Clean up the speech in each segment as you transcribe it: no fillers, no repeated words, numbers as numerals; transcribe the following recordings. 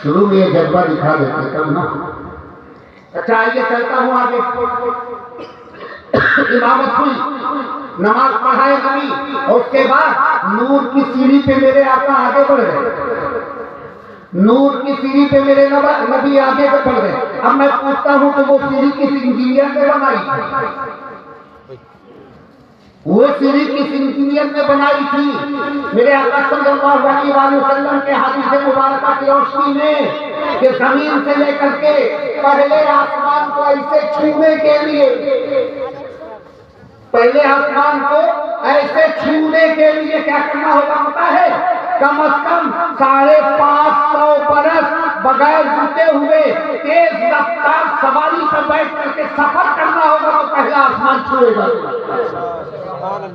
شروع میں یہ جذبہ دکھا دیتے کم نا. اچھا آئیے چلتا ہوں آگے. امامت ہوئی, نماز پڑھائے نبی, اور اس کے بعد نور کی سیڑھی پہ میرے آقا آگے بڑھ گئے. نور کی سیڑھی پہ میرے نبی آگے بڑھ گئے. اب میں پوچھتا ہوں کہ وہ سیڑھی کس انجینئر نے بنائی تھی؟ وہ سیڑھی کس انجینئر نے بنائی تھی؟ میرے آقا صلی اللہ علیہ وسلم کے حدیث مبارکہ کی روشنی میں کہ زمین سے لے کر کے پہلے آسمان کو ایسے چھونے کے لیے, پہلے آسمان کو ایسے چھونے کے لیے کیا کرنا ہوگا پتا ہے؟ کم از کم 550 برس بغیر رکے ہوئے تیز رفتار سواری پر بیٹھ کر کے سفر کرنا ہوگا تو پہلا آسمان چھوئے گا.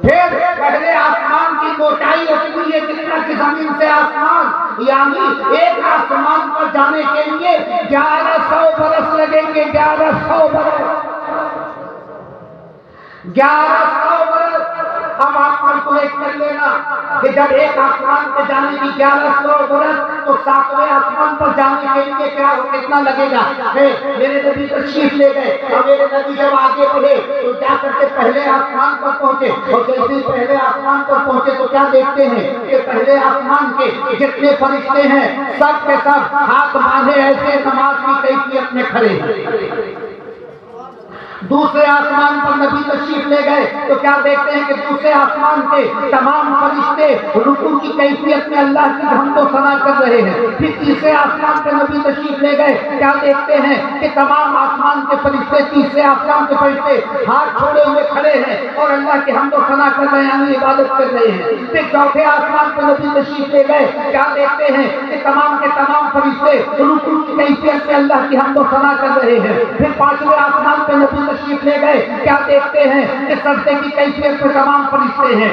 پھر پہلے آسمان کی موٹائی اتنی ہے جتنا کہ زمین سے آسمان, یعنی ایک آسمان پر جانے کے لیے 1100 برس لگیں گے. 1100 برس. اب آپ کیلکولیٹ کر لینا کہ جب ایک آسمان پہ جانے کی 1100 برس تو 7ویں آسمان پر جانے کے لیے کتنا لگے گا؟ میرے نبی تشریف لے گئے اور میرے نبی جب آگے بڑھے تو جا کر کے پہلے آسمان پر پہنچے, اور جیسے پہلے آسمان پر پہنچے تو کیا دیکھتے ہیں کہ پہلے آسمان کے جتنے فرشتے ہیں سب کے سب ہاتھ باندھے ایسے نماز کی کیفیت میں کھڑے ہیں. دوسرے آسمان پر نبی تشریف لے گئے تو کیا دیکھتے ہیں کہ دوسرے آسمان کے تمام فرشتے رکوع کی کیفیت میں اللہ کی حمد و ثنا کر رہے ہیں. پھر تیسرے آسمان پہ نبی تشریف لے گئے, کیا دیکھتے ہیں کہ تمام آسمان کے فرشتے, تیسرے آسمان کے فرشتے ہاتھ چھوڑے ہوئے کھڑے ہیں اور اللہ کی حمد و ثنا کر رہے ہیں, یعنی عبادت کر رہے ہیں. پھر چوتھے آسمان پہ نبی تشریف لے گئے, کیا دیکھتے ہیں کہ تمام کے تمام فرشتے رکوع کی کیفیت میں اللہ کی حمد و ثنا کر رہے ہیں. پھر پانچویں آسمان پہ نبی تشریف لے گئے, کیا دیکھتے ہیں کہ سجدے کی کیفیت میں تمام فرشتے ہیں.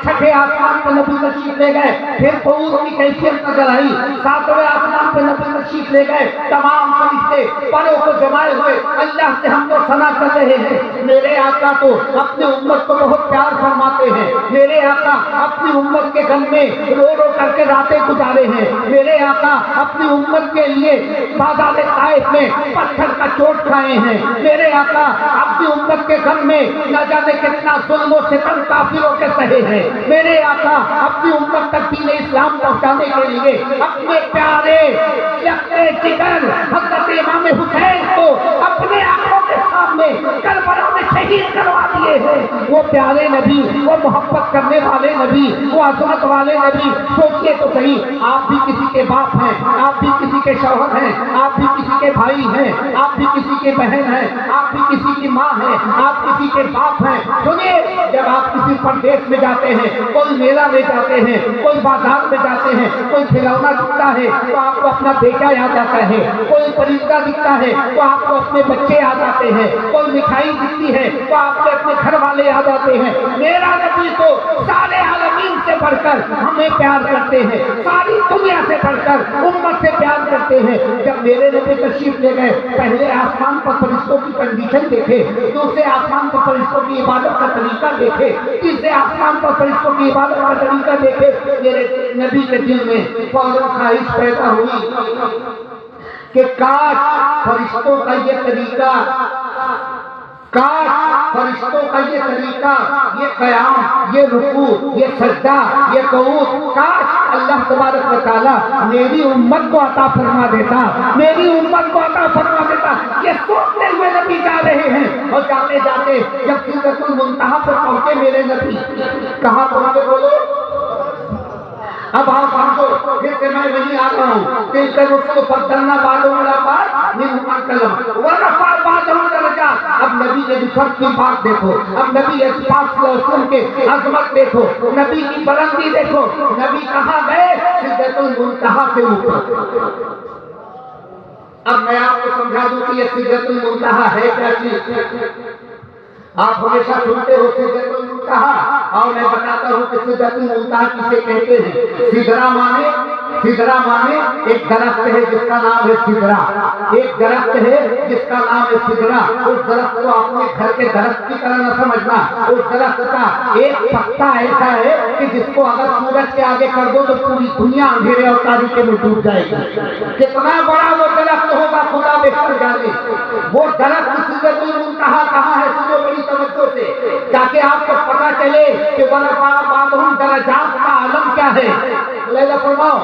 چھٹے آسمان پہ نبی تشریف لے گئے, پھر قعود کی کیفیت نظر آئی. ساتویں آسمان پہ نبی تشریف لے گئے, تمام فرشتے پروں کو جمائے ہوئے اللہ سے حمد و ثنا کر رہے ہیں. میرے آقا تو اپنے امت کو بہت پیار فرماتے ہیں. میرے آقا اپنی امت کے غم میں رو رو کر کے راتیں گزارے ہیں. میرے آقا اپنی امت کے لیے بازار طائف میں پتھر کا چوٹ کھائے ہیں. میرے آقا اپنی امت کے غم میں نہ جانے کتنا ظلم و ستم کافروں کے سہے ہیں. میرے آقا اپنی امت تک دین اسلام پہنچانے کے لیے اپنے پیارے یقے جگر حضرت امام حسین کو اپنے آنکھوں کے سامنے کربلا میں شہید کروا دیے ہیں. وہ پیارے نبی, وہ محبت کرنے والے نبی, وہ عظمت والے نبی. سوچئے تو صحیح, آپ بھی کسی کے باپ ہیں, آپ بھی کسی کے شوہر ہیں, آپ بھی کسی کے بھائی ہیں, آپ بھی کسی کے بہن ہیں, آپ بھی کسی کی ماں ہیں, آپ کسی کے باپ ہیں. سنیے, جب آپ کسی پردیس میں جاتے ہیں, کوئی میلہ میں جاتے ہیں, کوئی بازار میں جاتے ہیں, کوئی کھلونا دکھتا ہے تو آپ کو اپنا بیٹا یاد آتا ہے, کوئی پرندہ دکھتا ہے تو آپ کو اپنے بچے یاد آتے ہیں, کوئی مٹھائی دکھتی ہے تو آپ کو اپنے گھر والے یاد آتے ہیں. میرا نبی تو سارے عالمین سے بڑھ کر ہمیں پیار کرتے ہیں, ساری دنیا سے بڑھ کر امت سے پیار کرتے ہیں. جب میرے نبی تشریف لے گئے, پہلے آسمان پر فرشتوں کی کنڈیشن دیکھے, دوسرے آسمان پر فرشتوں کی عبادت کا طریقہ دیکھے, تیسرے آسمان پر فرشتوں کی عبادت کا طریقہ دیکھے. میرے نبی کے دل میں فوراً خواہش پیدا ہوئی کہ کاش فرشتوں کا یہ طریقہ, کاش فرشتوں کا یہ طریقہ, یہ قیام, یہ رکوع, یہ سجدہ, یہ قعود, کاش اللہ تبارک و تعالیٰ میری امت کو عطا فرما دیتا, میری امت کو عطا فرما دیتا. یہ سوچتے ہوئے نبی جا رہے ہیں, اور جاتے جاتے جب سدرۃ المنتہا پر پہنچے میرے نبی, کہاں پہنچے بولو؟ اب آپ سمجھو, پھر سے میں وہیں آتا ہوں. تلک الرسل فضلنا بعضهم علی بعض منهم من کلم ورفع بعضهم درجات. اب نبی نے فرق کی بات دیکھو, اب نبی اس پاک صلی اللہ علیہ وسلم کے عظمت دیکھو, نبی کی بلندی دیکھو. نبی کہاں گئے؟ سدرۃ المنتہا سے اوپر. اب میں آپ کو سمجھا دوں کہ یہ سدرۃ المنتہا ہے کیا چیز. آپ ہمیشہ سنتے ہو سدرۃ المنتہا, اور میں بتاتا ہوں کہ سدرۃ المنتہا کسے کہتے ہیں. سدرا مانے سدرا مانے ایک درخت ہے جس کا نام ہے سدرا، ایک درخت ہے جس کا نام ہے سدرا۔ اس درخت کو اپنے گھر کے درخت کی طرح نہ سمجھنا، اس درخت کا ایک پتا ایسا ہے کہ جس کو اگر سورج کے آگے کر دو تو پوری دنیا اندھیرے اور تاریکی میں ڈوب جائے گی۔ کتنا بڑا وہ درخت ہوگا خدا بہتر جانے۔ وہ درخت سدرۃ المنتہا کہاں ہے؟ سنو بڑی توجہ سے تاکہ آپ کو پتا چلے کہ ورفع بعضهم درجات کا عالم کیا ہے۔ لیلا فرماؤ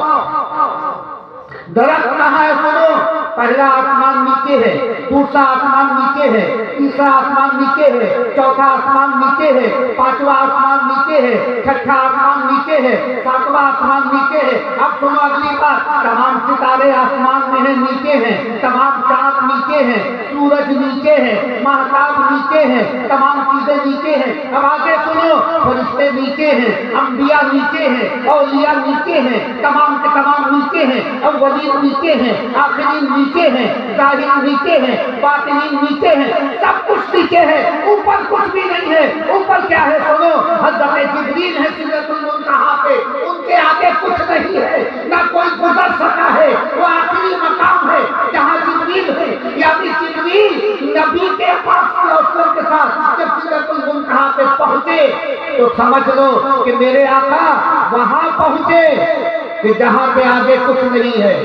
درخت کہاں ہے؟ سنو، پہلا آسمان نیچے ہے، دوسرا آسمان نیچے ہے، تیسرا آسمان نیچے ہے، چوتھا آسمان نیچے ہے، پانچواں آسمان نیچے ہے، چھٹا آسمان نیچے ہے، ساتواں آسمان نیچے ہے۔ اب سنو اگلی بات، تمام ستارے آسمان میں ہیں، نیچے ہیں، تمام چاند نیچے ہیں، سورج نیچے ہے، مہتاب نیچے ہے، تمام چیزیں نیچے ہیں۔ اب آگے سنو، فرشتے نیچے ہیں، انبیاء نیچے ہیں، اولیاء نیچے ہیں، تمام کے تمام نیچے ہیں، اولین نیچے ہیں، آخرین نیچے ہیں، ظاہرین نیچے ہیں، باطنین نیچے ہیں، سب کچھ نیچے ہے، اوپر کچھ بھی نہیں ہے۔ اوپر کیا ہے؟ سنو، حضرت جبریل ہے سدرۃ المنتہا پہ، ان کے آگے کچھ نہیں ہے، نہ کوئی گزر سکا ہے۔ وہ آخری مقام ہے جہاں جبریل ہے، یعنی جبریل نبی کے پاس کے ساتھ جب سدرۃ المنتہا پہ پہنچے تو سمجھ لو کہ میرے آقا وہاں پہنچے کہ جہاں پہ آگے کچھ نہیں ہے،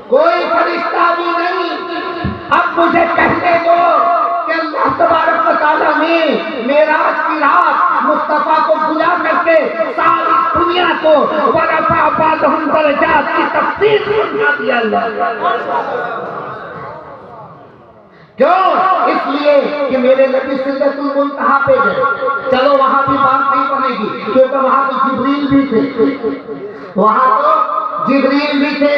کوئی فرشتہ بھی نہیں۔ اب مجھے کہنے دو کہ اللہ تبارک و تعالیٰ نے معراج کی رات مصطفیٰ کو بلا کر کے ساری دنیا کو ورفع بعضهم درجات کی تفسیر سمجھا دیا۔ اللہ کیوں؟ اس لیے کہ میرے نبی سدرۃ المنتہا پہ گئے۔ چلو وہاں بھی بات نہیں بنے گی کیونکہ وہاں تو جبریل بھی تھے، وہاں تو جبریل بھی تھے،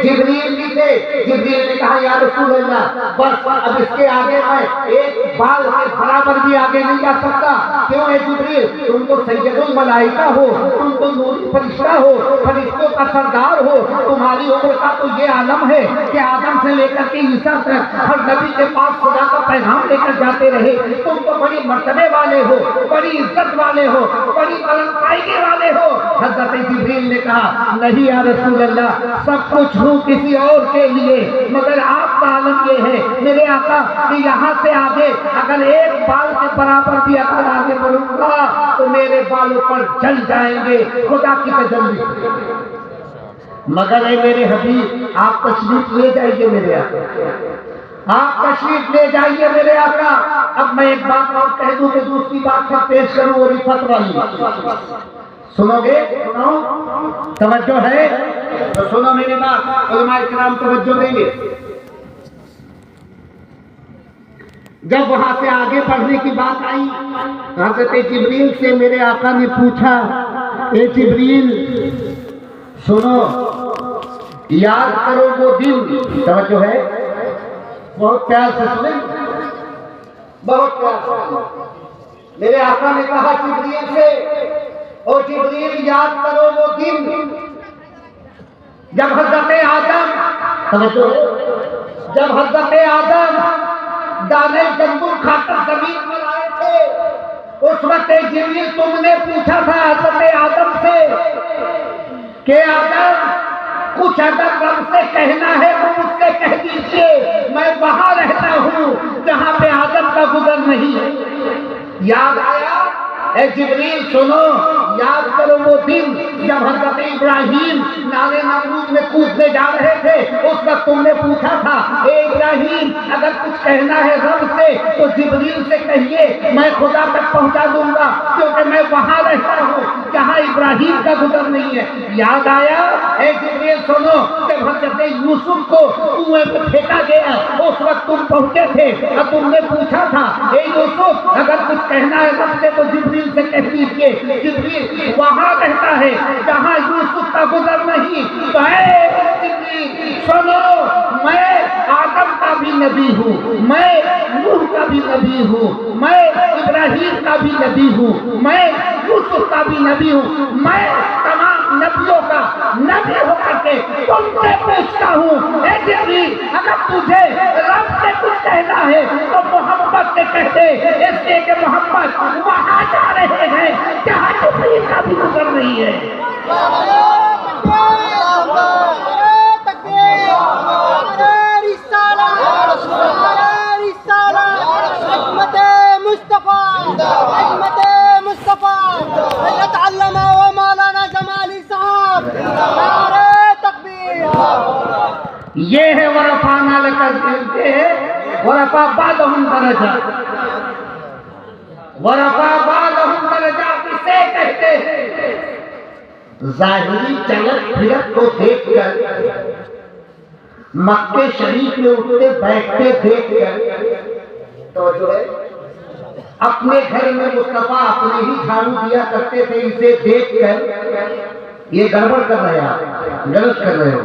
جبریل بھی تھے۔ جبریل نے کہا یا رسول اللہ بس اب اس کے آگے میں ایک بال کے برابر بھی آگے نہیں جا سکتا۔ کیوں ہے جبریل؟ تم تو سید الملائکہ ہو، تم تو نوری فرشتہ ہو، فرشتوں کا سردار ہو، تمہاری عمر کا تو یہ عالم ہے کہ آدم سے لے کر کے عیسیٰ تک ہر نبی کے پاس خدا کا پیغام لے کر جاتے رہے۔ تم تو بڑی مرتبے والے ہو، بڑی عزت والے ہو، بڑی بلندائی والے ہو۔ حضرت جبریل نے کہا نہیں یا رسول اللہ، سب کچھ ہوں کسی اور کے لیے، مگر آپ کا عالم یہ ہے میرے آقا کہ یہاں سے آگے اگر ایک بال کے برابر بھی اگر آگے بڑھوں گا تو میرے بالوں پر جل جائیں گے خدا کی تجلی۔ مگر اے میرے حبیب آپ تشریف لے جائیے میرے آقا، آپ تشریف لے جائیے میرے آقا۔ اب میں ایک بات اور کہہ دوں کہ دوسری بات سے پیش کروں وہ رفت والی، سنو گے؟ سنو، توجہ ہے تو سنو میری بات، علماء کرام توجہ دیں گے۔ جب وہاں سے آگے بڑھنے کی بات آئی حضرت جبریل سے میرے آقا نے پوچھا اے جبریل سنو، یاد کرو وہ دن، توجہ ہے بہت پیار سے سنیں، بہت پیار سے سنیں۔ میرے آقا نے کہا جبریل سے اور جبریل یاد کرو وہ دن جب حضرت آدم، جب حضرت آدم دانے گندم کھا کر زمین پر آئے تھے، اس وقت جبریل تم نے پوچھا تھا حضرت آدم سے کہ آدم کچھ اگر رب سے کہنا ہے تو مجھ سے کہہ دیجیے، میں وہاں رہتا ہوں جہاں پہ آدم کا گزر نہیں ہے۔ یاد آیا؟ اے جبریل سنو، یاد کرو وہ دن جب حضرت ابراہیم نار نمرود میں کودنے جا رہے تھے، اس وقت تم نے پوچھا تھا اے ابراہیم اگر کچھ کہنا ہے رب سے تو جبریل سے کہیے، میں خدا تک پہنچا دوں گا کیونکہ میں وہاں رہتا ہوں جہاں ابراہیم کا گزر نہیں ہے۔ یاد آیا؟ اے جبریل سنو، جب حضرت یوسف کو کنویں میں پھینکا گیا اس وقت تم پہنچے تھے اور تم نے پوچھا تھا اے یوسف اگر کچھ کہنا ہے رب سے تو جبریل سے کہہ دیجیے۔ جبریل وہاں رہتا ہے جہاں یوسف کا گزر نہیں۔ تو اے جبریل سنو، میں آدم کا بھی نبی ہوں، میں نوح کا بھی نبی ہوں، میں ابراہیم کا بھی نبی ہوں، میں یوسف کا بھی نبی ہوں، میں تمام نبیوں کا نبی ہو کر کے تم سے پوچھتا ہوں اے جبریل اگر تجھے رب سے کچھ کہنا ہے تو محمد سے کہہ دے، اس لیے کہ محمد وہاں جا رہے ہیں جہاں جبریل کا بھی گزر رہی ہے۔ یہ ہے ورفعنا لک ذکرک، ورفع بعضهم درجات، ورفع بعضهم درجات سے کہتے ہیں ظاہری چلت پھرت کو دیکھ کر، مکے شریف میں اٹھتے بیٹھتے دیکھ کر، توجہ ہے، اپنے گھر میں مصطفیٰ اپنے ہی جھاڑو دیا کرتے تھے، اسے دیکھ کر یہ گڑبڑ کر رہے ہیں، غلط کر رہے ہو۔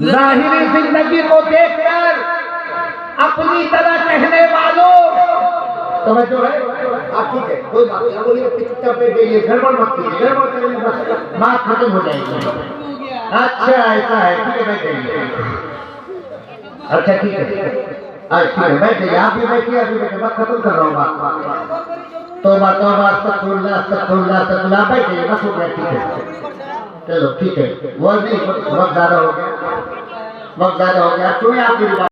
ظاہری زندگی کو دیکھ کر اپنی طرح کہنے والوں، توجہ ہے، ٹھیک ہے کوئی بات نہیں، بولیے چپ چاپ بیٹھ جائیے، گڑبڑ مت کیجیے، گڑبڑ کرنے بس بات ختم ہو جائے گی۔ اچھا ایسا ہے، ٹھیک ہے بیٹھ جائیے، اچھا ٹھیک ہے ٹھیک ہے بیٹھ جائیے، آپ بھی بیٹھیے، ابھی بیٹھے بات ختم کر رہا ہوں بات، توبہ توبہ استغفر اللہ استغفر اللہ استغفر اللہ، بیٹھ جائیے بس ہو گیا، ٹھیک ہے چلو ٹھیک ہے، وہ نہیں وقت زیادہ ہو گیا، وقت زیادہ ہو گیا، سنیں آپ کی